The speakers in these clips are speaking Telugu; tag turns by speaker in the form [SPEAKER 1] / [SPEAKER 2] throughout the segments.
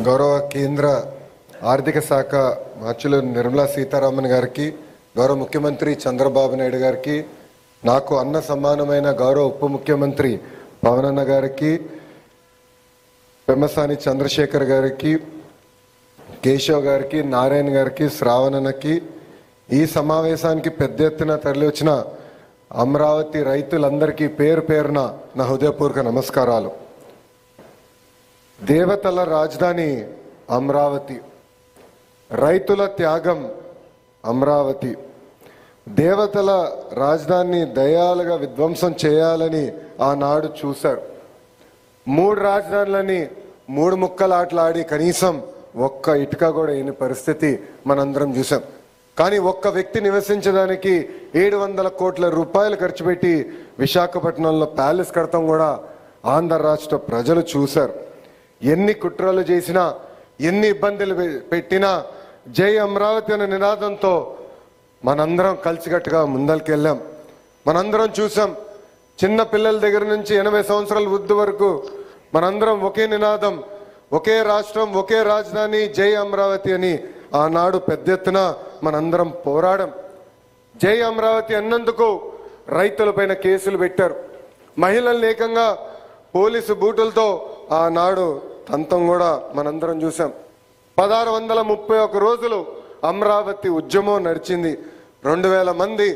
[SPEAKER 1] గౌరవ కేంద్ర ఆర్థిక శాఖ మంత్రులు నిర్మలా సీతారామన్ గారికి, గౌరవ ముఖ్యమంత్రి చంద్రబాబు నాయుడు గారికి, నాకు అన్న సమానమైన గౌరవ ఉప ముఖ్యమంత్రి పవన్ అన్న గారికి, పెమ్మసాని చంద్రశేఖర్ గారికి, కేశవ్ గారికి, నారాయణ గారికి, శ్రావణన్నకి, ఈ సమావేశానికి పెద్ద ఎత్తున తరలి వచ్చిన అమరావతి రైతులందరికీ పేరు పేరున నా హృదయపూర్వక నమస్కారాలు. దేవతల రాజధాని అమరావతి, రైతుల త్యాగం అమరావతి. దేవతల రాజధానిని దయాలుగా విధ్వంసం చేయాలని ఆనాడు చూశారు. 3 రాజధానులని 3 ముక్కలాటలాడి కనీసం ఒక్క ఇటుక కూడా అయిన పరిస్థితి మనందరం చూసాం. కానీ ఒక్క వ్యక్తి నివసించడానికి 700 కోట్ల రూపాయలు ఖర్చు పెట్టి విశాఖపట్నంలో ప్యాలెస్ కడతాం కూడా ఆంధ్ర రాష్ట్ర ప్రజలు చూశారు. ఎన్ని కుట్రలు చేసినా, ఎన్ని ఇబ్బందులు పెట్టినా జై అమరావతి అనే నినాదంతో మనందరం కలిసికట్టుగా ముందరికెళ్ళాం. మనందరం చూసాం, చిన్న పిల్లల దగ్గర నుంచి 80 సంవత్సరాల వృద్ధి వరకు మనందరం ఒకే నినాదం, ఒకే రాష్ట్రం, ఒకే రాజధాని, జై అమరావతి అని ఆనాడు పెద్ద ఎత్తున మనందరం పోరాడం. జై అమరావతి అన్నందుకు రైతులపైన కేసులు పెట్టారు. మహిళలు ఏకంగా పోలీసు బూటులతో ఆనాడు తంతం కూడా మనందరం చూసాం. 1631 రోజులు అమరావతి ఉద్యమం నడిచింది. 2000 మంది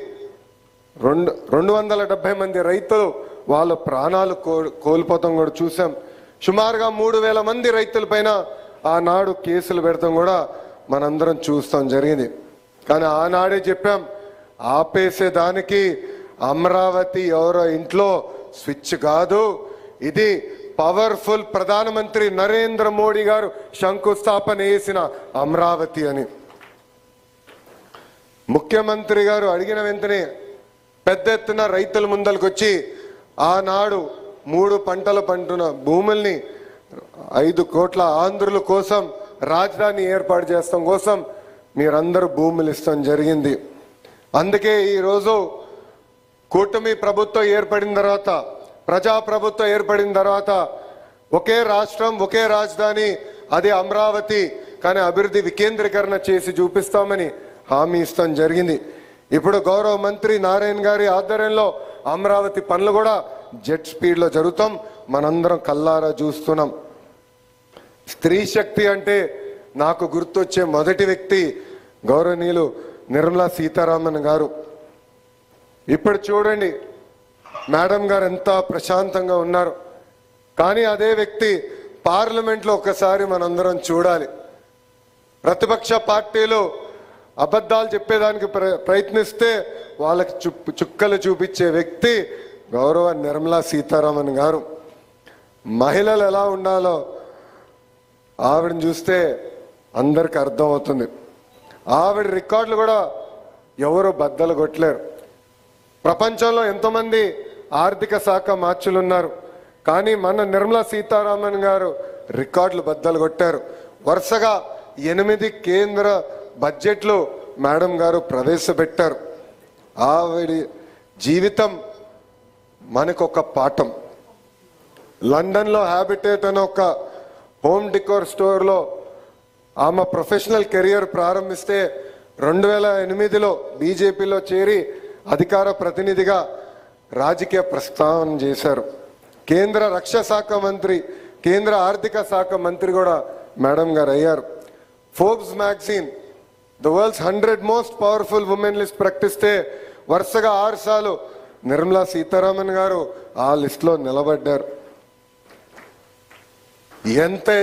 [SPEAKER 1] 270 మంది రైతులు వాళ్ళ ప్రాణాలు కోల్పోతాం కూడా చూసాం. సుమారుగా 3000 మంది రైతులపైన ఆనాడు కేసులు పెడతాం కూడా మనందరం చూస్తాం జరిగింది. కానీ ఆనాడే చెప్పాం, ఆపేసేదానికి అమరావతి ఎవరో ఇంట్లో స్విచ్ కాదు, ఇది పవర్ఫుల్ ప్రధానమంత్రి నరేంద్ర మోడీ గారు శంకుస్థాపన చేసిన అమరావతి అని. ముఖ్యమంత్రి గారు అడిగిన వెంటనే పెద్ద ఎత్తున రైతుల ముందరికి వచ్చి ఆనాడు 3 పంటలు పంటున్న భూముల్ని 5 కోట్ల ఆంధ్రుల కోసం రాజధాని ఏర్పాటు చేస్తాం కోసం మీరందరూ భూములు ఇస్తాం జరిగింది. అందుకే ఈరోజు కూటమి ప్రభుత్వం ఏర్పడిన తర్వాత, ప్రజాప్రభుత్వం ఏర్పడిన తర్వాత ఒకే రాష్ట్రం, ఒకే రాజధాని, అది అమరావతి, కానీ అభివృద్ధి వికేంద్రీకరణ చేసి చూపిస్తామని హామీ ఇస్తాం జరిగింది. ఇప్పుడు గౌరవ మంత్రి నారాయణ గారి ఆధ్వర్యంలో అమరావతి పనులు కూడా జెట్ స్పీడ్లో జరుగుతాం, మనందరం కల్లారా చూస్తున్నాం. స్త్రీ శక్తి అంటే నాకు గుర్తొచ్చే మొదటి వ్యక్తి గౌరవనీయులు నిర్మలా సీతారామన్ గారు. ఇప్పుడు చూడండి మేడం గారు ఎంత ప్రశాంతంగా ఉన్నారు. కానీ అదే వ్యక్తి పార్లమెంట్లో ఒకసారి మనందరం చూడాలి. ప్రతిపక్ష పార్టీలు అబద్ధాలు చెప్పేదానికి ప్రయత్నిస్తే వాళ్ళకి చుక్కలు చూపించే వ్యక్తి గౌరవ నిర్మలా సీతారామన్ గారు. మహిళలు ఎలా ఉండాలో ఆవిడని చూస్తే అందరికి అర్థమవుతుంది. ఆవిడ రికార్డులు కూడా ఎవరు బద్దలు కొట్టలేరు. ప్రపంచంలో ఎంతోమంది ఆర్థిక శాఖ మార్చులు ఉన్నారు, కానీ మన నిర్మలా సీతారామన్ గారు రికార్డులు బద్దలు కొట్టారు. వరుసగా 8 కేంద్ర బడ్జెట్లు మేడం గారు ప్రవేశపెట్టారు. ఆవిడ జీవితం మనకొక పాఠం. లండన్లో హ్యాబిటేట్ అనే ఒక హోమ్ డికోర్ స్టోర్లో ఆమె ప్రొఫెషనల్ కెరియర్ ప్రారంభిస్తే 2008లో బీజేపీలో చేరి అధికార ప్రతినిధిగా రాజకీయ ప్రస్థానం చేశారు. కేంద్ర రక్షణ శాఖ మంత్రి, కేంద్ర ఆర్థిక శాఖ మంత్రి కూడా మేడం గారు అయ్యారు. Forbes magazine the world's 100 most powerful women list ప్రకటిస్తే వరుసగా 6 సార్లు నిర్మలా సీతారామన్ గారు ఆ లిస్టులో నిలబడ్డారు. ఎంత